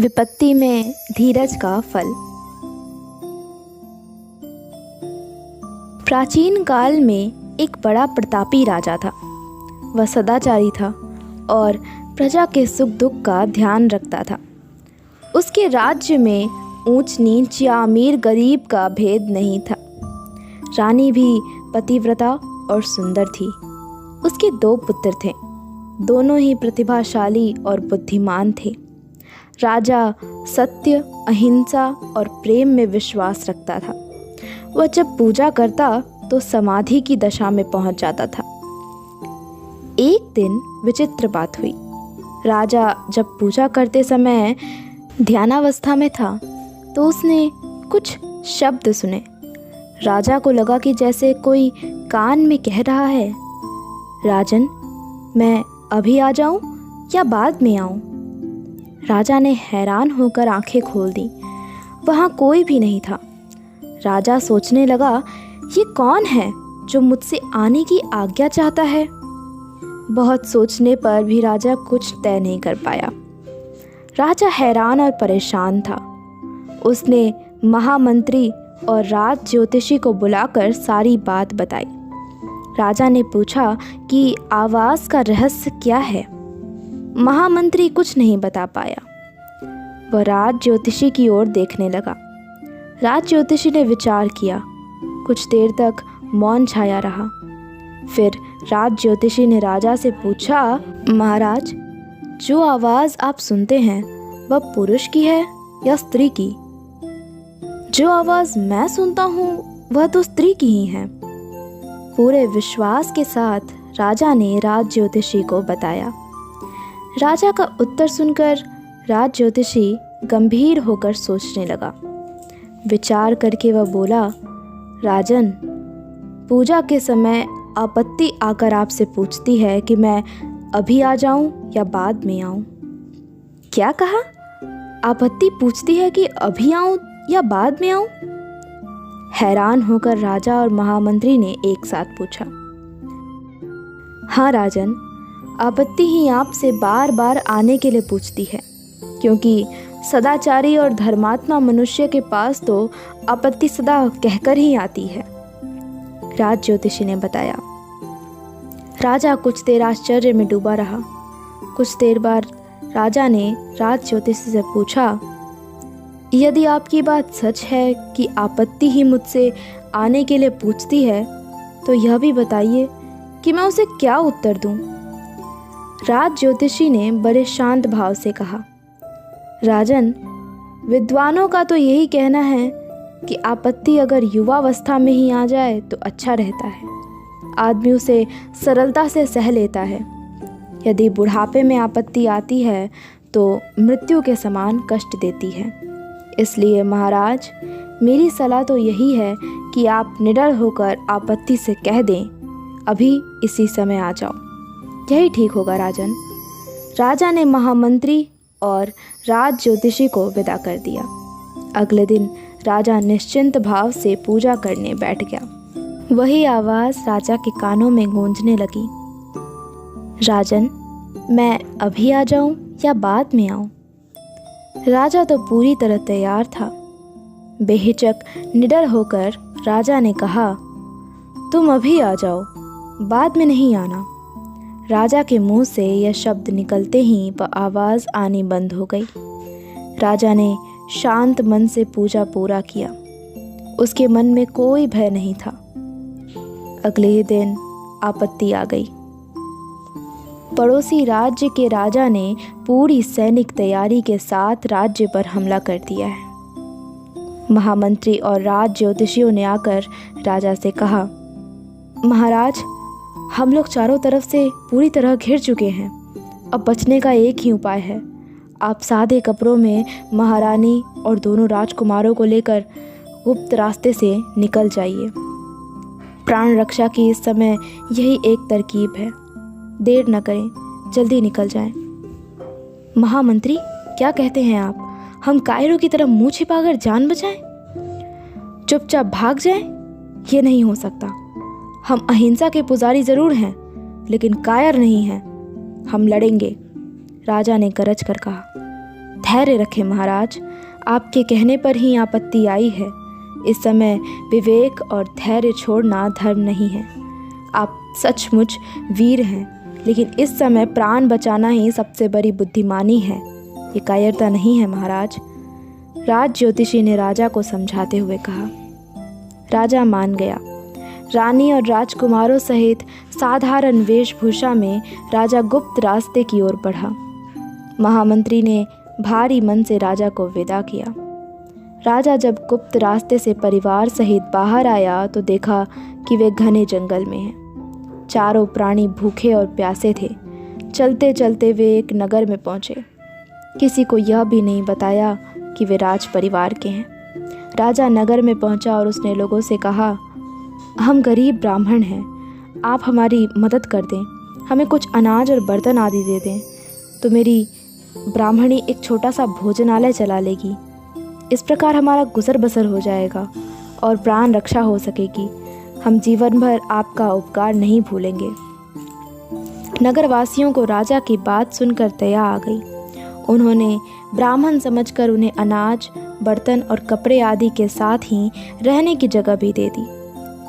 विपत्ति में धीरज का फल। प्राचीन काल में एक बड़ा प्रतापी राजा था। वह सदाचारी था और प्रजा के सुख दुख का ध्यान रखता था। उसके राज्य में ऊंच नीच या अमीर गरीब का भेद नहीं था। रानी भी पतिव्रता और सुंदर थी। उसके 2 पुत्र थे, दोनों ही प्रतिभाशाली और बुद्धिमान थे। राजा सत्य, अहिंसा और प्रेम में विश्वास रखता था। वह जब पूजा करता तो समाधि की दशा में पहुंच जाता था। एक दिन विचित्र बात हुई। राजा जब पूजा करते समय ध्यानावस्था में था तो उसने कुछ शब्द सुने। राजा को लगा कि जैसे कोई कान में कह रहा है, राजन, मैं अभी आ जाऊं या बाद में आऊं? राजा ने हैरान होकर आंखें खोल दी। वहाँ कोई भी नहीं था। राजा सोचने लगा, ये कौन है जो मुझसे आने की आज्ञा चाहता है? बहुत सोचने पर भी राजा कुछ तय नहीं कर पाया। राजा हैरान और परेशान था। उसने महामंत्री और राज ज्योतिषी को बुलाकर सारी बात बताई। राजा ने पूछा कि आवाज़ का रहस्य क्या है। महामंत्री कुछ नहीं बता पाया। वह राज ज्योतिषी की ओर देखने लगा। राज ज्योतिषी ने विचार किया। कुछ देर तक मौन छाया रहा। फिर राज ज्योतिषी ने राजा से पूछा, महाराज, जो आवाज़ आप सुनते हैं वह पुरुष की है या स्त्री की? जो आवाज़ मैं सुनता हूँ वह तो स्त्री की ही है। पूरे विश्वास के साथ राजा ने राज ज्योतिषी को बताया। राजा का उत्तर सुनकर राज ज्योतिषी गंभीर होकर सोचने लगा। विचार करके वह बोला, राजन, पूजा के समय आपत्ति आकर आपसे पूछती है कि मैं अभी आ जाऊं या बाद में आऊं। क्या कहा? आपत्ति पूछती है कि अभी आऊं या बाद में आऊं? हैरान होकर राजा और महामंत्री ने एक साथ पूछा। हाँ राजन, आपत्ति ही आपसे बार बार आने के लिए पूछती है, क्योंकि सदाचारी और धर्मात्मा मनुष्य के पास तो आपत्ति सदा कहकर ही आती है, राज ज्योतिषी ने बताया। राजा कुछ देर आश्चर्य में डूबा रहा। कुछ देर बाद राजा ने राज ज्योतिषी से पूछा, यदि आपकी बात सच है कि आपत्ति ही मुझसे आने के लिए पूछती है, तो यह भी बताइए कि मैं उसे क्या उत्तर दूं? राज ज्योतिषी ने बड़े शांत भाव से कहा, राजन, विद्वानों का तो यही कहना है कि आपत्ति अगर युवावस्था में ही आ जाए तो अच्छा रहता है। आदमी उसे सरलता से सह लेता है। यदि बुढ़ापे में आपत्ति आती है तो मृत्यु के समान कष्ट देती है। इसलिए महाराज, मेरी सलाह तो यही है कि आप निडर होकर आपत्ति से कह दें, अभी इसी समय आ जाओ। यही ठीक होगा राजन। राजा ने महामंत्री और राज ज्योतिषी को विदा कर दिया। अगले दिन राजा निश्चिंत भाव से पूजा करने बैठ गया। वही आवाज़ राजा के कानों में गूंजने लगी, राजन, मैं अभी आ जाऊं या बाद में आऊं? राजा तो पूरी तरह तैयार था। बेहिचक निडर होकर राजा ने कहा, तुम अभी आ जाओ, बाद में नहीं आना। राजा के मुंह से यह शब्द निकलते ही वह आवाज़ आनी बंद हो गई। राजा ने शांत मन से पूजा पूरा किया। उसके मन में कोई भय नहीं था। अगले ही दिन आपत्ति आ गई। पड़ोसी राज्य के राजा ने पूरी सैनिक तैयारी के साथ राज्य पर हमला कर दिया है। महामंत्री और राज ज्योतिषियों ने आकर राजा से कहा, महाराज, हम लोग चारों तरफ से पूरी तरह घिर चुके हैं। अब बचने का एक ही उपाय है। आप सादे कपड़ों में महारानी और दोनों राजकुमारों को लेकर गुप्त रास्ते से निकल जाइए। प्राण रक्षा की इस समय यही एक तरकीब है। देर न करें, जल्दी निकल जाएं। महामंत्री, क्या कहते हैं आप? हम कायरों की तरफ मुंह छिपाकर जान बचाएं? चुपचाप भाग जाएं? ये नहीं हो सकता। हम अहिंसा के पुजारी ज़रूर हैं, लेकिन कायर नहीं हैं। हम लड़ेंगे, राजा ने गरज कर कहा। धैर्य रखें महाराज, आपके कहने पर ही आपत्ति आई है। इस समय विवेक और धैर्य छोड़ना धर्म नहीं है। आप सचमुच वीर हैं, लेकिन इस समय प्राण बचाना ही सबसे बड़ी बुद्धिमानी है, ये कायरता नहीं है महाराज। राज ज्योतिषी ने राजा को समझाते हुए कहा। राजा मान गया। रानी और राजकुमारों सहित साधारण वेशभूषा में राजा गुप्त रास्ते की ओर बढ़ा। महामंत्री ने भारी मन से राजा को विदा किया। राजा जब गुप्त रास्ते से परिवार सहित बाहर आया तो देखा कि वे घने जंगल में हैं। चारों प्राणी भूखे और प्यासे थे। चलते चलते वे एक नगर में पहुँचे। किसी को यह भी नहीं बताया कि वे राज परिवार के हैं। राजा नगर में पहुंचा और उसने लोगों से कहा, हम गरीब ब्राह्मण हैं, आप हमारी मदद कर दें, हमें कुछ अनाज और बर्तन आदि दे दें तो मेरी ब्राह्मणी एक छोटा सा भोजनालय चला लेगी। इस प्रकार हमारा गुजर बसर हो जाएगा और प्राण रक्षा हो सकेगी। हम जीवन भर आपका उपकार नहीं भूलेंगे। नगरवासियों को राजा की बात सुनकर दया आ गई। उन्होंने ब्राह्मण समझकर उन्हें अनाज, बर्तन और कपड़े आदि के साथ ही रहने की जगह भी दे दी।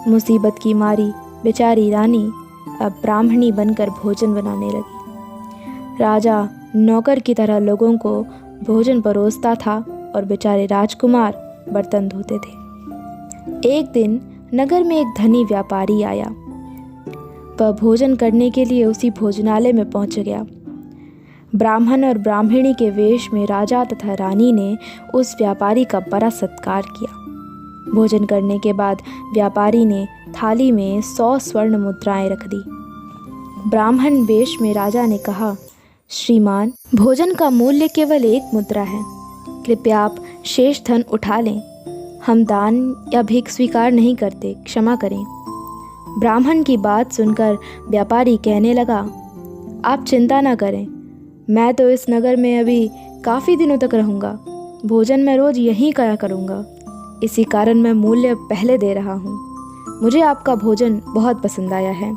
मुसीबत की मारी बेचारी रानी अब ब्राह्मणी बनकर भोजन बनाने लगी। राजा नौकर की तरह लोगों को भोजन परोसता था और बेचारे राजकुमार बर्तन धोते थे। एक दिन नगर में एक धनी व्यापारी आया। वह भोजन करने के लिए उसी भोजनालय में पहुंच गया। ब्राह्मण और ब्राह्मणी के वेश में राजा तथा रानी ने उस व्यापारी का बड़ा सत्कार किया। भोजन करने के बाद व्यापारी ने थाली में 100 स्वर्ण मुद्राएं रख दी। ब्राह्मण वेश में राजा ने कहा, श्रीमान, भोजन का मूल्य केवल 1 मुद्रा है, कृपया आप शेष धन उठा लें। हम दान या भीख स्वीकार नहीं करते, क्षमा करें। ब्राह्मण की बात सुनकर व्यापारी कहने लगा, आप चिंता न करें, मैं तो इस नगर में अभी काफ़ी दिनों तक रहूँगा। भोजन मैं रोज़ यहीं करा करूँगा, इसी कारण मैं मूल्य पहले दे रहा हूँ। मुझे आपका भोजन बहुत पसंद आया है।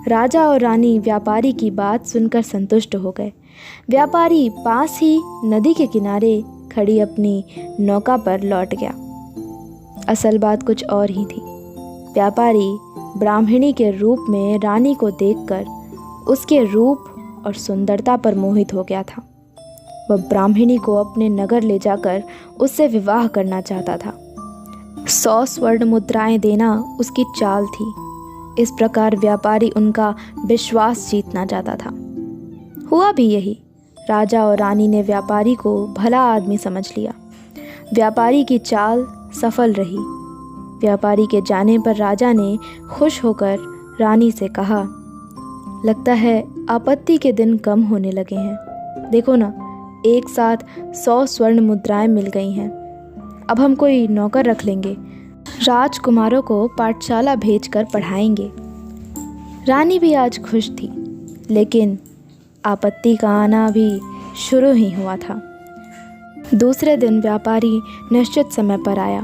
राजा और रानी व्यापारी की बात सुनकर संतुष्ट हो गए। व्यापारी पास ही नदी के किनारे खड़ी अपनी नौका पर लौट गया। असल बात कुछ और ही थी। व्यापारी ब्राह्मणी के रूप में रानी को देखकर उसके रूप और सुंदरता पर मोहित हो गया था। वह ब्राह्मणी को अपने नगर ले जाकर उससे विवाह करना चाहता था। 100 स्वर्ण मुद्राएं देना उसकी चाल थी। इस प्रकार व्यापारी उनका विश्वास जीतना चाहता था। हुआ भी यही। राजा और रानी ने व्यापारी को भला आदमी समझ लिया। व्यापारी की चाल सफल रही। व्यापारी के जाने पर राजा ने खुश होकर रानी से कहा, लगता है आपत्ति के दिन कम होने लगे हैं। देखो ना, एक साथ 100 स्वर्ण मुद्राएं मिल गई हैं। अब हम कोई नौकर रख लेंगे, राजकुमारों को पाठशाला भेजकर पढ़ाएंगे। रानी भी आज खुश थी, लेकिन आपत्ति का आना भी शुरू ही हुआ था। दूसरे दिन व्यापारी निश्चित समय पर आया।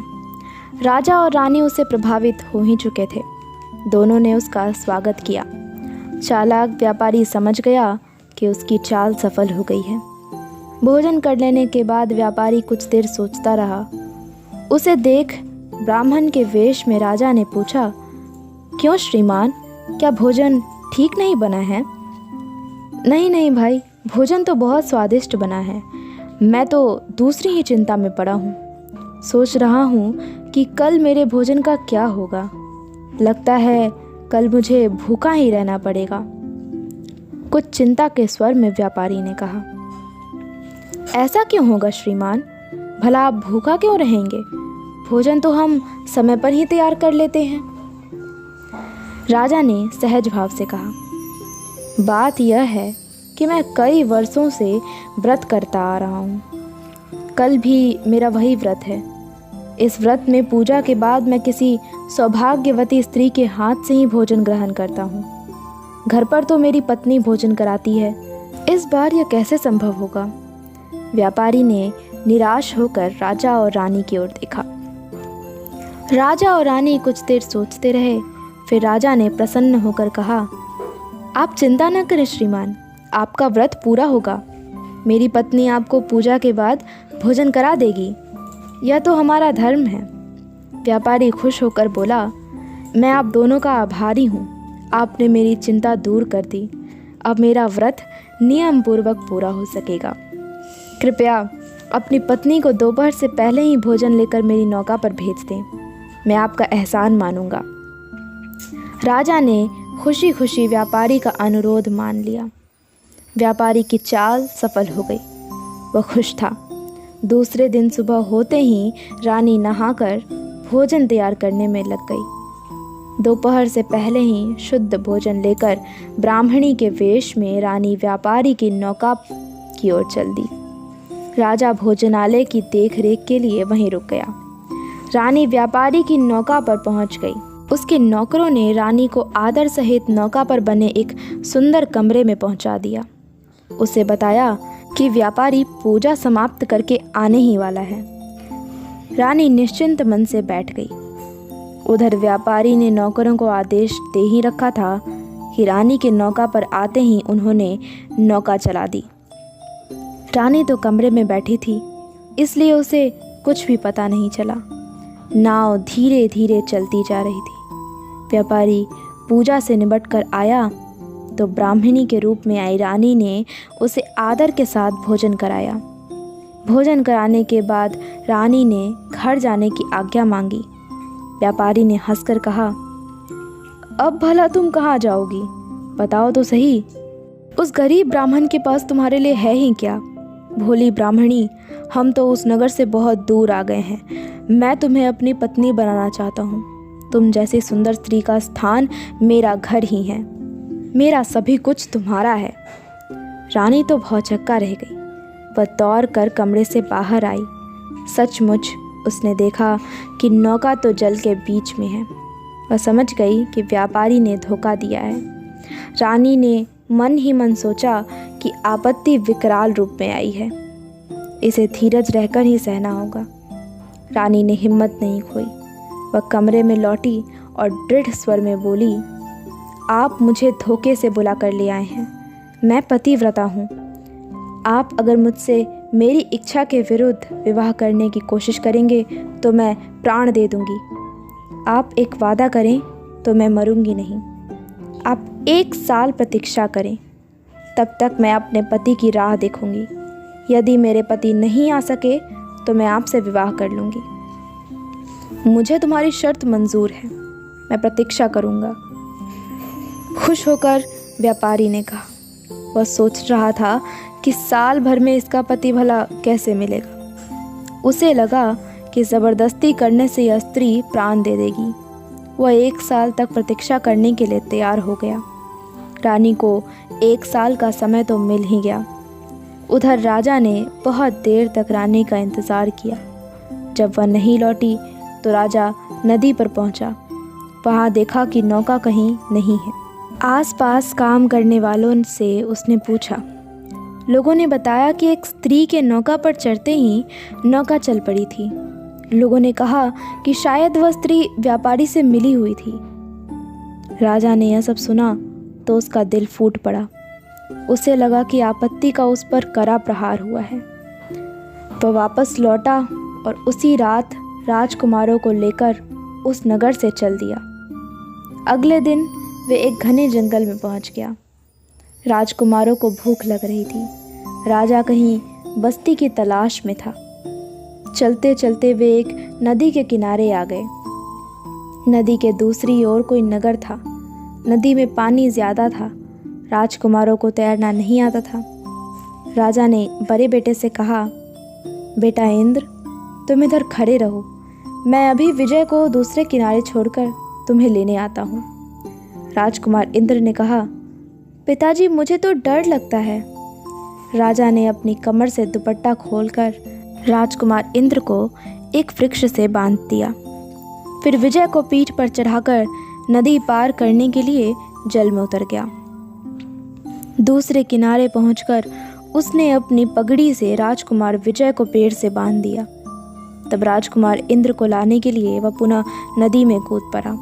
राजा और रानी उससे प्रभावित हो ही चुके थे। दोनों ने उसका स्वागत किया। चालाक व्यापारी समझ गया कि उसकी चाल सफल हो गई है। भोजन कर लेने के बाद व्यापारी कुछ देर सोचता रहा। उसे देख ब्राह्मण के वेश में राजा ने पूछा, क्यों श्रीमान, क्या भोजन ठीक नहीं बना है? नहीं नहीं भाई, भोजन तो बहुत स्वादिष्ट बना है। मैं तो दूसरी ही चिंता में पड़ा हूँ। सोच रहा हूँ कि कल मेरे भोजन का क्या होगा। लगता है कल मुझे भूखा ही रहना पड़ेगा। कुछ चिंता के स्वर में व्यापारी ने कहा, ऐसा क्यों होगा श्रीमान? भला आप भूखा क्यों रहेंगे? भोजन तो हम समय पर ही तैयार कर लेते हैं। राजा ने सहज भाव से कहा, बात यह है कि मैं कई वर्षों से व्रत करता आ रहा हूँ। कल भी मेरा वही व्रत है। इस व्रत में पूजा के बाद मैं किसी सौभाग्यवती स्त्री के हाथ से ही भोजन ग्रहण करता हूँ। घर पर तो मेरी पत्नी भोजन कराती है। इस बार यह कैसे संभव होगा? व्यापारी ने निराश होकर राजा और रानी की ओर देखा। राजा और रानी कुछ देर सोचते रहे। फिर राजा ने प्रसन्न होकर कहा, आप चिंता न करें श्रीमान, आपका व्रत पूरा होगा। मेरी पत्नी आपको पूजा के बाद भोजन करा देगी, यह तो हमारा धर्म है। व्यापारी खुश होकर बोला, मैं आप दोनों का आभारी हूँ, आपने मेरी चिंता दूर कर दी। अब मेरा व्रत नियम पूर्वक पूरा हो सकेगा। कृपया अपनी पत्नी को दोपहर से पहले ही भोजन लेकर मेरी नौका पर भेज दें, मैं आपका एहसान मानूंगा। राजा ने खुशी खुशी व्यापारी का अनुरोध मान लिया। व्यापारी की चाल सफल हो गई, वह खुश था। दूसरे दिन सुबह होते ही रानी नहाकर भोजन तैयार करने में लग गई। दोपहर से पहले ही शुद्ध भोजन लेकर ब्राह्मणी के वेश में रानी व्यापारी की नौका की ओर चल दी। राजा भोजनालय की देखरेख के लिए वहीं रुक गया। रानी व्यापारी की नौका पर पहुंच गई। उसके नौकरों ने रानी को आदर सहित नौका पर बने एक सुंदर कमरे में पहुंचा दिया। उसे बताया कि व्यापारी पूजा समाप्त करके आने ही वाला है। रानी निश्चिंत मन से बैठ गई। उधर व्यापारी ने नौकरों को आदेश दे ही रखा था कि रानी के नौका पर आते ही उन्होंने नौका चला दी। रानी तो कमरे में बैठी थी, इसलिए उसे कुछ भी पता नहीं चला। नाव धीरे धीरे चलती जा रही थी। व्यापारी पूजा से निपट कर आया तो ब्राह्मणी के रूप में आई रानी ने उसे आदर के साथ भोजन कराया। भोजन कराने के बाद रानी ने घर जाने की आज्ञा मांगी। व्यापारी ने हंसकर कहा, अब भला तुम कहाँ जाओगी, बताओ तो सही। उस गरीब ब्राह्मण के पास तुम्हारे लिए है ही क्या? भोली ब्राह्मणी, हम तो उस नगर से बहुत दूर आ गए हैं। मैं तुम्हें अपनी पत्नी बनाना चाहता हूँ। तुम जैसी सुंदर स्त्री का स्थान मेरा घर ही है। मेरा सभी कुछ तुम्हारा है। रानी तो भौचक्का रह गई। वह दौड़ कर कमरे से बाहर आई। सचमुच उसने देखा कि नौका तो जल के बीच में है। वह समझ गई कि व्यापारी ने धोखा दिया है। रानी ने मन ही मन सोचा कि आपत्ति विकराल रूप में आई है, इसे धीरज रहकर ही सहना होगा। रानी ने हिम्मत नहीं खोई। वह कमरे में लौटी और दृढ़ स्वर में बोली, आप मुझे धोखे से बुला कर ले आए हैं। मैं पतिव्रता हूँ। आप अगर मुझसे मेरी इच्छा के विरुद्ध विवाह करने की कोशिश करेंगे तो मैं प्राण दे दूँगी। आप एक वादा करें तो मैं मरूंगी नहीं। आप 1 साल प्रतीक्षा करें, तब तक मैं अपने पति की राह देखूंगी। यदि मेरे पति नहीं आ सके तो मैं आपसे विवाह कर लूँगी। मुझे तुम्हारी शर्त मंजूर है, मैं प्रतीक्षा करूँगा। खुश होकर व्यापारी ने कहा। वह सोच रहा था कि साल भर में इसका पति भला कैसे मिलेगा। उसे लगा कि ज़बरदस्ती करने से यह स्त्री प्राण दे देगी। वह 1 साल तक प्रतीक्षा करने के लिए तैयार हो गया। रानी को 1 साल का समय तो मिल ही गया। उधर राजा ने बहुत देर तक रानी का इंतज़ार किया। जब वह नहीं लौटी तो राजा नदी पर पहुंचा। वहां देखा कि नौका कहीं नहीं है। आसपास काम करने वालों से उसने पूछा। लोगों ने बताया कि एक स्त्री के नौका पर चढ़ते ही नौका चल पड़ी थी। लोगों ने कहा कि शायद वह स्त्री व्यापारी से मिली हुई थी। राजा ने यह सब सुना तो उसका दिल फूट पड़ा। उसे लगा कि आपत्ति का उस पर कड़ा प्रहार हुआ है। वह वापस लौटा और उसी रात राजकुमारों को लेकर उस नगर से चल दिया। अगले दिन वे एक घने जंगल में पहुंच गया। राजकुमारों को भूख लग रही थी। राजा कहीं बस्ती की तलाश में था। चलते चलते वे एक नदी के किनारे आ गए। नदी के दूसरी ओर कोई नगर था। नदी में पानी ज़्यादा था। राजकुमारों को तैरना नहीं आता था। राजा ने बड़े बेटे से कहा, बेटा इंद्र, तुम इधर खड़े रहो, मैं अभी विजय को दूसरे किनारे छोड़कर तुम्हें लेने आता हूँ। राजकुमार इंद्र ने कहा, पिताजी मुझे तो डर लगता है। राजा ने अपनी कमर से दुपट्टा खोलकर राजकुमार इंद्र को एक वृक्ष से बांध दिया। फिर विजय को पीठ पर चढ़ाकर नदी पार करने के लिए जल में उतर गया। दूसरे किनारे पहुंचकर उसने अपनी पगड़ी से राजकुमार विजय को पेड़ से बांध दिया। तब राजकुमार इंद्र को लाने के लिए वह पुनः नदी में कूद पड़ा।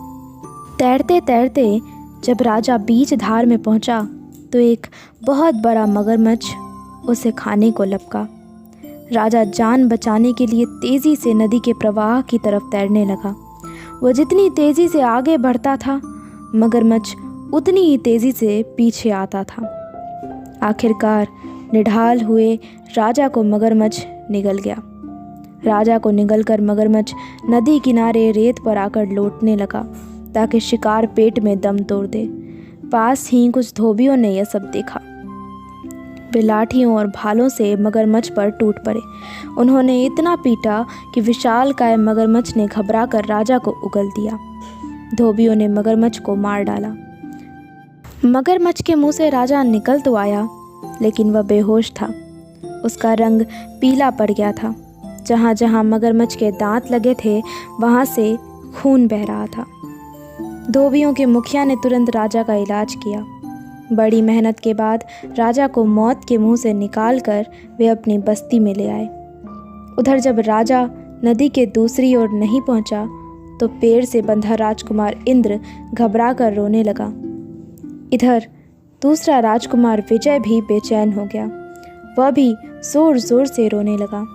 तैरते तैरते जब राजा बीच धार में पहुंचा तो एक बहुत बड़ा मगरमच्छ उसे खाने को लपका। राजा जान बचाने के लिए तेज़ी से नदी के प्रवाह की तरफ तैरने लगा। वह जितनी तेज़ी से आगे बढ़ता था, मगरमच्छ उतनी ही तेज़ी से पीछे आता था। आखिरकार निढाल हुए राजा को मगरमच्छ निगल गया। राजा को निगलकर मगरमच्छ नदी किनारे रेत पर आकर लौटने लगा ताकि शिकार पेट में दम तोड़ दे। पास ही कुछ धोबियों ने यह सब देखा। वे लाठियों और भालों से मगरमच्छ पर टूट पड़े। उन्होंने इतना पीटा कि विशालकाय मगरमच्छ ने घबराकर राजा को उगल दिया। धोबियों ने मगरमच्छ को मार डाला। मगरमच्छ के मुंह से राजा निकल तो आया, लेकिन वह बेहोश था। उसका रंग पीला पड़ गया था। जहाँ जहाँ मगरमच्छ के दांत लगे थे, वहाँ से खून बह रहा था। धोबियों के मुखिया ने तुरंत राजा का इलाज किया। बड़ी मेहनत के बाद राजा को मौत के मुंह से निकालकर वे अपनी बस्ती में ले आए। उधर जब राजा नदी के दूसरी ओर नहीं पहुंचा, तो पेड़ से बंधा राजकुमार इंद्र घबराकर रोने लगा। इधर दूसरा राजकुमार विजय भी बेचैन हो गया। वह भी जोर जोर से रोने लगा।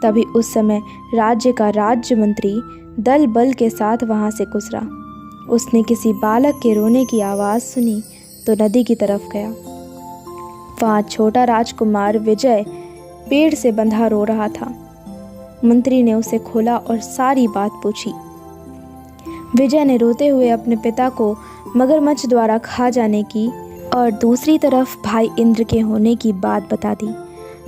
तभी उस समय राज्य का राज्य मंत्री दल बल के साथ वहाँ से गुजरा। उसने किसी बालक के रोने की आवाज़ सुनी तो नदी की तरफ गया। वहाँ छोटा राजकुमार विजय पेड़ से बंधा रो रहा था। मंत्री ने उसे खोला और सारी बात पूछी। विजय ने रोते हुए अपने पिता को मगरमच्छ द्वारा खा जाने की और दूसरी तरफ भाई इंद्र के होने की बात बता दी।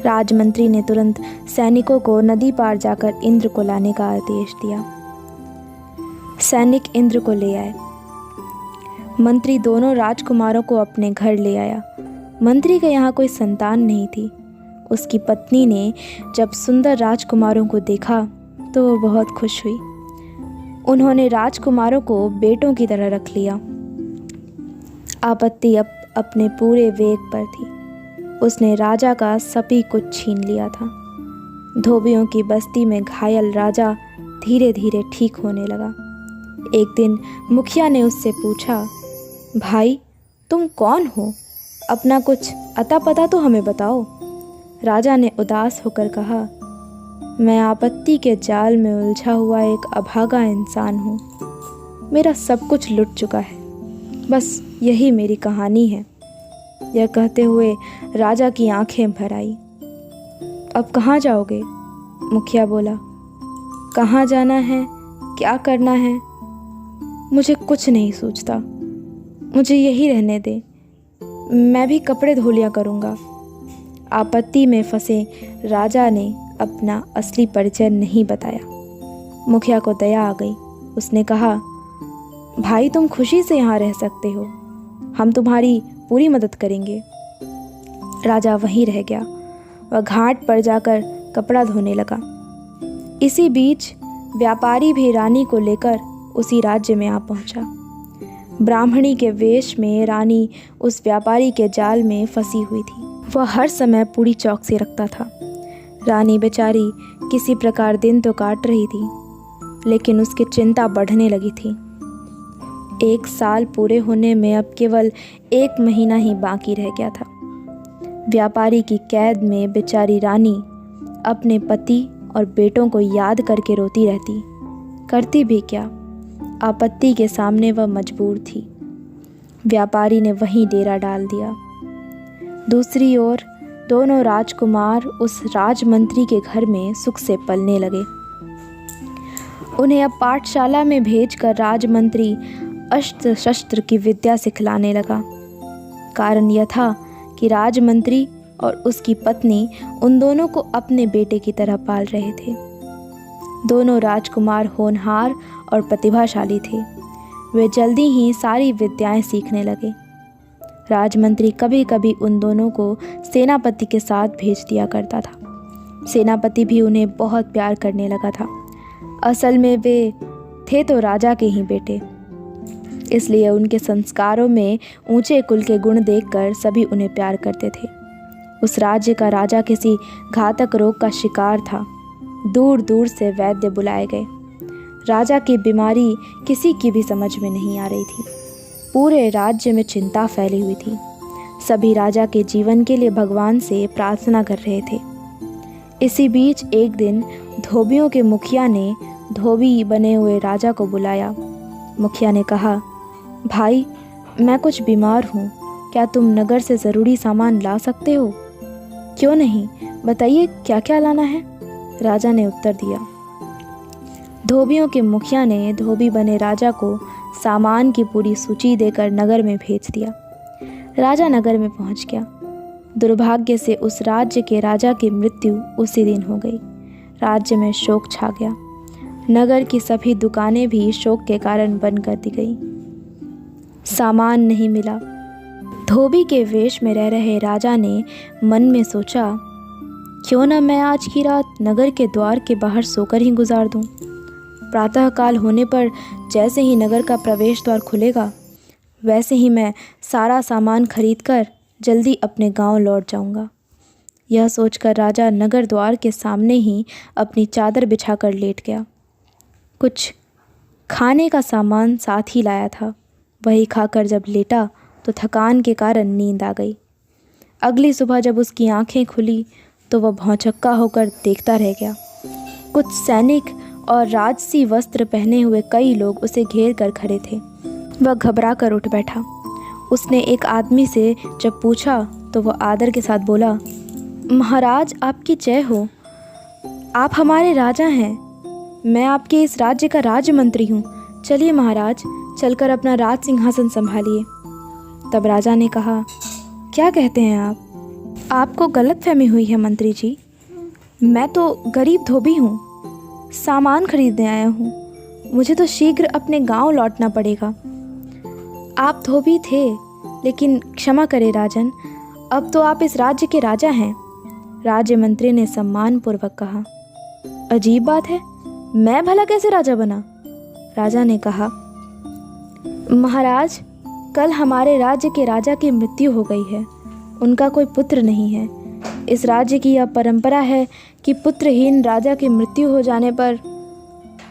राजमंत्री ने तुरंत सैनिकों को नदी पार जाकर इंद्र को लाने का आदेश दिया। सैनिक इंद्र को ले आए। मंत्री दोनों राजकुमारों को अपने घर ले आया। मंत्री के यहाँ कोई संतान नहीं थी। उसकी पत्नी ने जब सुंदर राजकुमारों को देखा तो वो बहुत खुश हुई। उन्होंने राजकुमारों को बेटों की तरह रख लिया। आपत्ति अब अपने पूरे वेग पर थी। उसने राजा का सभी कुछ छीन लिया था। धोबियों की बस्ती में घायल राजा धीरे धीरे ठीक होने लगा। एक दिन मुखिया ने उससे पूछा, भाई तुम कौन हो? अपना कुछ अता पता तो हमें बताओ। राजा ने उदास होकर कहा, मैं आपत्ति के जाल में उलझा हुआ एक अभागा इंसान हूँ। मेरा सब कुछ लुट चुका है। बस यही मेरी कहानी है। यह कहते हुए राजा की आंखें भर आई। अब कहाँ जाओगे? मुखिया बोला। कहाँ जाना है, क्या करना है, मुझे कुछ नहीं सूझता। मुझे यही रहने दे। मैं भी कपड़े धो लिया करूँगा। आपत्ति में फंसे राजा ने अपना असली परिचय नहीं बताया। मुखिया को दया आ गई। उसने कहा, भाई तुम खुशी से यहाँ रह सकते हो। हम तुम्हारी पूरी मदद करेंगे। राजा वहीं रह गया। वह घाट पर जाकर कपड़ा धोने लगा। इसी बीच व्यापारी भी रानी को लेकर उसी राज्य में आ पहुंचा। ब्राह्मणी के वेश में रानी उस व्यापारी के जाल में फंसी हुई थी। वह हर समय पूरी चौकसी रखता था। रानी बेचारी किसी प्रकार दिन तो काट रही थी, लेकिन उसकी चिंता बढ़ने लगी थी। 1 साल पूरे होने में अब केवल 1 महीना ही बाकी रह गया था। व्यापारी की कैद में बेचारी रानी अपने पति और बेटों को याद करके रोती रहती। करती भी क्या, आपत्ति के सामने वह मजबूर थी। व्यापारी ने वहीं डेरा डाल दिया। दूसरी ओर दोनों राजकुमार उस राजमंत्री के घर में सुख से पलने लगे। उन्हें अब पाठशाला में भेजकर राजमंत्री अस्त्र शस्त्र की विद्या सिखलाने लगा। कारण यह था कि राजमंत्री और उसकी पत्नी उन दोनों को अपने बेटे की तरह पाल रहे थे। दोनों राजकुमार होनहार और प्रतिभाशाली थे। वे जल्दी ही सारी विद्याएं सीखने लगे। राजमंत्री कभी कभी उन दोनों को सेनापति के साथ भेज दिया करता था। सेनापति भी उन्हें बहुत प्यार करने लगा था। असल में वे थे तो राजा के ही बेटे, इसलिए उनके संस्कारों में ऊंचे कुल के गुण देखकर सभी उन्हें प्यार करते थे। उस राज्य का राजा किसी घातक रोग का शिकार था। दूर दूर से वैद्य बुलाए गए। राजा की बीमारी किसी की भी समझ में नहीं आ रही थी। पूरे राज्य में चिंता फैली हुई थी। सभी राजा के जीवन के लिए भगवान से प्रार्थना कर रहे थे। इसी बीच एक दिन धोबियों के मुखिया ने धोबी बने हुए राजा को बुलाया। मुखिया ने कहा, भाई मैं कुछ बीमार हूँ, क्या तुम नगर से ज़रूरी सामान ला सकते हो? क्यों नहीं, बताइए क्या क्या लाना है? राजा ने उत्तर दिया। धोबियों के मुखिया ने धोबी बने राजा को सामान की पूरी सूची देकर नगर में भेज दिया। राजा नगर में पहुंच गया। दुर्भाग्य से उस राज्य के राजा की मृत्यु उसी दिन हो गई। राज्य में शोक छा गया। नगर की सभी दुकानें भी शोक के कारण बंद कर दी गई। सामान नहीं मिला। धोबी के वेश में रह रहे राजा ने मन में सोचा, क्यों न मैं आज की रात नगर के द्वार के बाहर सोकर ही गुजार दूं। प्रातःकाल होने पर जैसे ही नगर का प्रवेश द्वार खुलेगा, वैसे ही मैं सारा सामान खरीदकर जल्दी अपने गांव लौट जाऊंगा। यह सोचकर राजा नगर द्वार के सामने ही अपनी चादर बिछाकर लेट गया। कुछ खाने का सामान साथ ही लाया था। वही खाकर जब लेटा तो थकान के कारण नींद आ गई। अगली सुबह जब उसकी आंखें खुली तो वह भौंचक्का होकर देखता रह गया। कुछ सैनिक और राजसी वस्त्र पहने हुए कई लोग उसे घेर कर खड़े थे। वह घबरा कर उठ बैठा। उसने एक आदमी से जब पूछा तो वह आदर के साथ बोला, महाराज आपकी जय हो, आप हमारे राजा हैं। मैं आपके इस राज्य का राजमंत्री हूँ। चलिए महाराज, चलकर अपना राज सिंहासन संभालिए। तब राजा ने कहा, क्या कहते हैं आप? आपको गलतफहमी हुई है मंत्री जी। मैं तो गरीब धोबी हूँ, सामान खरीदने आया हूँ। मुझे तो शीघ्र अपने गांव लौटना पड़ेगा। आप धोबी थे, लेकिन क्षमा करें राजन, अब तो आप इस राज्य के राजा हैं। राज्य मंत्री ने सम्मानपूर्वक कहा। अजीब बात है, मैं भला कैसे राजा बना? राजा ने कहा, महाराज कल हमारे राज्य के राजा की मृत्यु हो गई है। उनका कोई पुत्र नहीं है। इस राज्य की यह परंपरा है कि पुत्रहीन राजा की मृत्यु हो जाने पर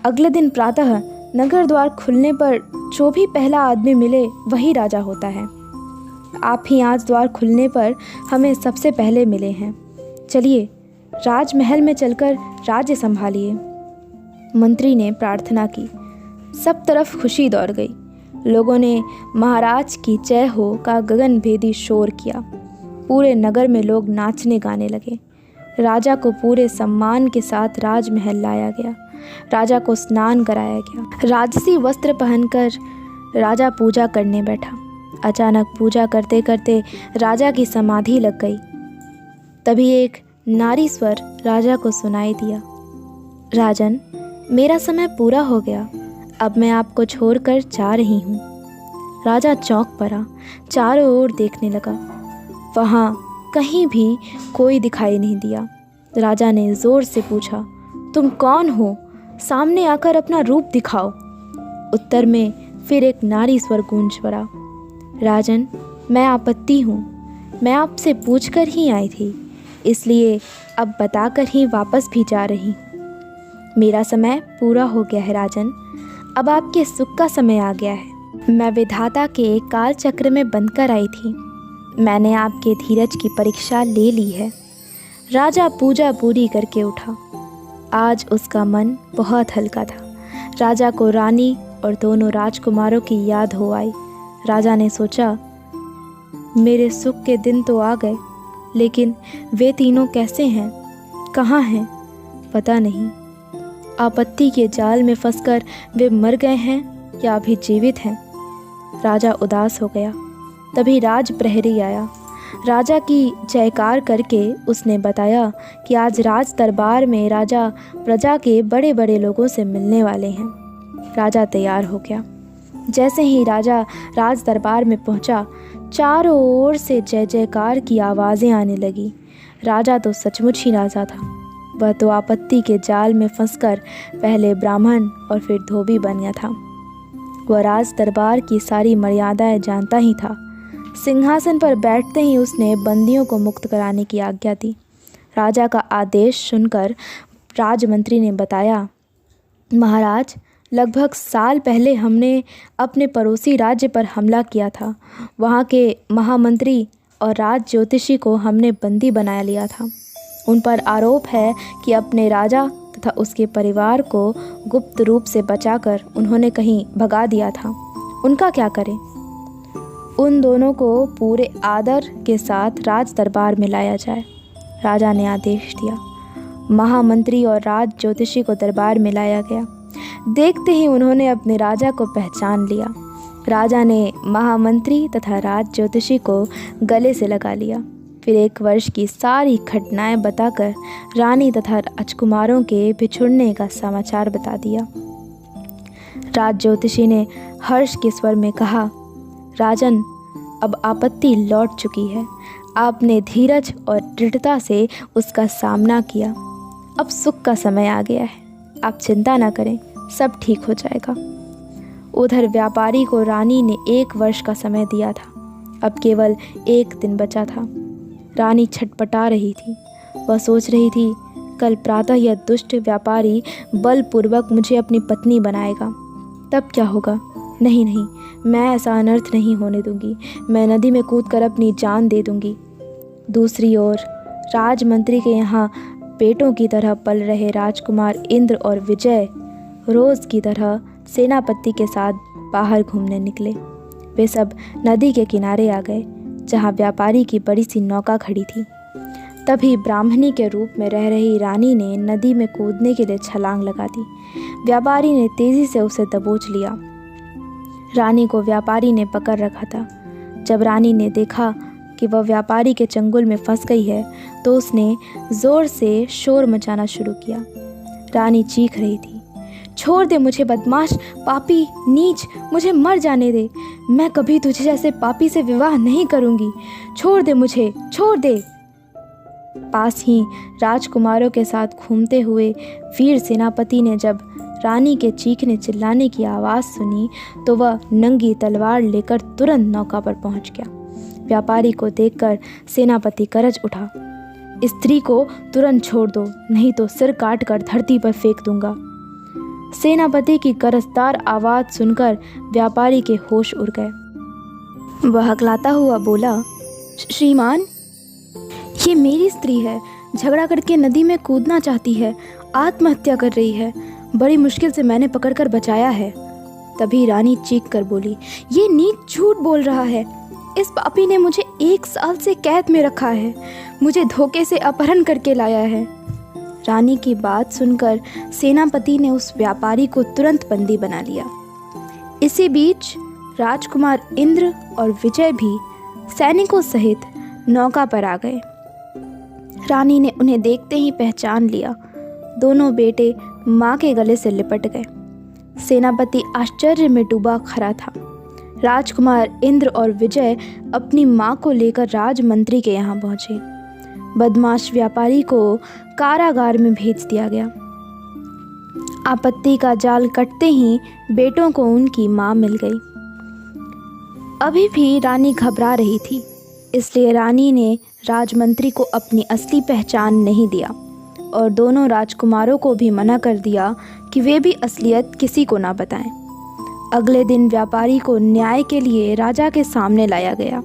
अगले दिन प्रातः नगर द्वार खुलने पर जो भी पहला आदमी मिले वही राजा होता है। आप ही आज द्वार खुलने पर हमें सबसे पहले मिले हैं। चलिए राजमहल में चलकर राज्य संभालिए। मंत्री ने प्रार्थना की। सब तरफ खुशी दौड़ गई। लोगों ने महाराज की जय हो का गगनभेदी शोर किया। पूरे नगर में लोग नाचने गाने लगे। राजा को पूरे सम्मान के साथ राजमहल लाया गया। राजा को स्नान कराया गया। राजसी वस्त्र पहनकर राजा पूजा करने बैठा। अचानक पूजा करते करते राजा की समाधि लग गई। तभी एक नारी स्वर राजा को सुनाई दिया, राजन, मेरा समय पूरा हो गया, अब मैं आपको छोड़कर जा रही हूँ। राजा चौंक पड़ा, चारों ओर देखने लगा। वहाँ कहीं भी कोई दिखाई नहीं दिया। राजा ने ज़ोर से पूछा, तुम कौन हो? सामने आकर अपना रूप दिखाओ। उत्तर में फिर एक नारी स्वर गूंज पड़ा, राजन, मैं आपत्ति हूँ। मैं आपसे पूछकर ही आई थी, इसलिए अब बताकर ही वापस भी जा रही। मेरा समय पूरा हो गया है राजन, अब आपके सुख का समय आ गया है। मैं विधाता के एक काल चक्र में बंधकर आई थी। मैंने आपके धीरज की परीक्षा ले ली है। राजा पूजा पूरी करके उठा। आज उसका मन बहुत हल्का था। राजा को रानी और दोनों राजकुमारों की याद हो आई। राजा ने सोचा, मेरे सुख के दिन तो आ गए, लेकिन वे तीनों कैसे हैं, कहाँ हैं, पता नहीं। आपत्ति के जाल में फंसकर वे मर गए हैं या अभी जीवित हैं। राजा उदास हो गया। तभी राज प्रहरी आया। राजा की जयकार करके उसने बताया कि आज राज दरबार में राजा प्रजा के बड़े बड़े लोगों से मिलने वाले हैं। राजा तैयार हो गया। जैसे ही राजा राज दरबार में पहुंचा, चारों ओर से जय जयकार की आवाज़ें आने लगी। राजा तो सचमुच ही राजा था। वह तो आपत्ति के जाल में फंसकर पहले ब्राह्मण और फिर धोबी बन गया था। वह राज दरबार की सारी मर्यादाएं जानता ही था। सिंहासन पर बैठते ही उसने बंदियों को मुक्त कराने की आज्ञा दी। राजा का आदेश सुनकर राजमंत्री ने बताया, महाराज, लगभग साल पहले हमने अपने पड़ोसी राज्य पर हमला किया था। वहाँ के महामंत्री और राज ज्योतिषी को हमने बंदी बना लिया था। उन पर आरोप है कि अपने राजा तथा उसके परिवार को गुप्त रूप से बचाकर उन्होंने कहीं भगा दिया था। उनका क्या करें? उन दोनों को पूरे आदर के साथ राज दरबार में लाया जाए। राजा ने आदेश दिया। महामंत्री और राज ज्योतिषी को दरबार में लाया गया। देखते ही उन्होंने अपने राजा को पहचान लिया। राजा ने महामंत्री तथा राज ज्योतिषी को गले से लगा लिया। फिर 1 वर्ष की सारी घटनाएं बताकर रानी तथा राजकुमारों के बिछुड़ने का समाचार बता दिया। राज ज्योतिषी ने हर्ष के स्वर में कहा, राजन, अब आपत्ति लौट चुकी है। आपने धीरज और दृढ़ता से उसका सामना किया। अब सुख का समय आ गया है। आप चिंता न करें, सब ठीक हो जाएगा। उधर व्यापारी को रानी ने 1 वर्ष का समय दिया था। अब केवल 1 दिन बचा था। रानी छटपटा रही थी। वह सोच रही थी, कल प्रातः यह दुष्ट व्यापारी बलपूर्वक मुझे अपनी पत्नी बनाएगा। तब क्या होगा? नहीं नहीं, मैं ऐसा अनर्थ नहीं होने दूंगी। मैं नदी में कूदकर अपनी जान दे दूंगी। दूसरी ओर राजमंत्री के यहाँ बेटों की तरह पल रहे राजकुमार इंद्र और विजय रोज़ की तरह सेनापति के साथ बाहर घूमने निकले। वे सब नदी के किनारे आ गए, जहाँ व्यापारी की बड़ी सी नौका खड़ी थी। तभी ब्राह्मणी के रूप में रह रही रानी ने नदी में कूदने के लिए छलांग लगा दी। व्यापारी ने तेज़ी से उसे दबोच लिया। रानी को व्यापारी ने पकड़ रखा था। जब रानी ने देखा कि वह व्यापारी के चंगुल में फंस गई है, तो उसने ज़ोर से शोर मचाना शुरू किया। रानी चीख रही थी, छोड़ दे मुझे बदमाश, पापी, नीच, मुझे मर जाने दे। मैं कभी तुझे जैसे पापी से विवाह नहीं करूँगी। छोड़ दे मुझे, छोड़ दे। पास ही राजकुमारों के साथ घूमते हुए वीर सेनापति ने जब रानी के चीखने चिल्लाने की आवाज़ सुनी, तो वह नंगी तलवार लेकर तुरंत नौका पर पहुंच गया। व्यापारी को देखकर सेनापति गरज उठा, स्त्री को तुरंत छोड़ दो, नहीं तो सिर काट कर धरती पर फेंक दूंगा। सेनापति की गरजदार आवाज़ सुनकर व्यापारी के होश उड़ गए। वह हकलाता हुआ बोला, श्रीमान, ये मेरी स्त्री है। झगड़ा करके नदी में कूदना चाहती है, आत्महत्या कर रही है। बड़ी मुश्किल से मैंने पकड़कर बचाया है। तभी रानी चीख कर बोली, ये नीच झूठ बोल रहा है। इस पापी ने मुझे 1 साल से कैद में रखा है। मुझे धोखे से अपहरण करके लाया है। रानी की बात सुनकर सेनापति ने उस व्यापारी को तुरंत बंदी बना लिया। इसी बीच राजकुमार इंद्र और विजय भी सैनिकों सहित नौका पर आ गए। रानी ने उन्हें देखते ही पहचान लिया। दोनों बेटे माँ के गले से लिपट गए। सेनापति आश्चर्य में डूबा खड़ा था। राजकुमार इंद्र और विजय अपनी माँ को लेकर राजमंत्री के यहाँ पहुँचे। बदमाश व्यापारी को कारागार में भेज दिया गया। आपत्ति का जाल कटते ही बेटों को उनकी माँ मिल गई। अभी भी रानी घबरा रही थी, इसलिए रानी ने राजमंत्री को अपनी असली पहचान नहीं दिया और दोनों राजकुमारों को भी मना कर दिया कि वे भी असलियत किसी को ना बताएं। अगले दिन व्यापारी को न्याय के लिए राजा के सामने लाया गया।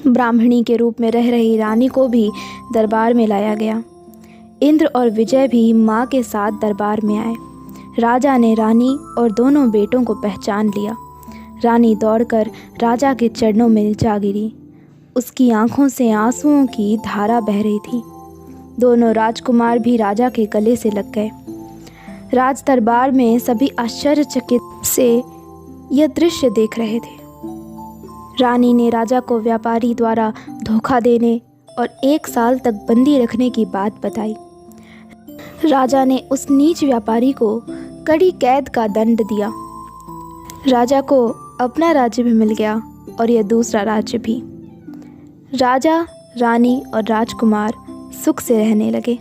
ब्राह्मणी के रूप में रह रही रानी को भी दरबार में लाया गया। इंद्र और विजय भी माँ के साथ दरबार में आए। राजा ने रानी और दोनों बेटों को पहचान लिया। रानी दौड़कर राजा के चरणों में जा गिरी। उसकी आंखों से आंसुओं की धारा बह रही थी। दोनों राजकुमार भी राजा के गले से लग गए। राज दरबार में सभी आश्चर्यचकित से यह दृश्य देख रहे थे। रानी ने राजा को व्यापारी द्वारा धोखा देने और 1 साल तक बंदी रखने की बात बताई। राजा ने उस नीच व्यापारी को कड़ी कैद का दंड दिया। राजा को अपना राज्य भी मिल गया और यह दूसरा राज्य भी। राजा, रानी और राजकुमार सुख से रहने लगे।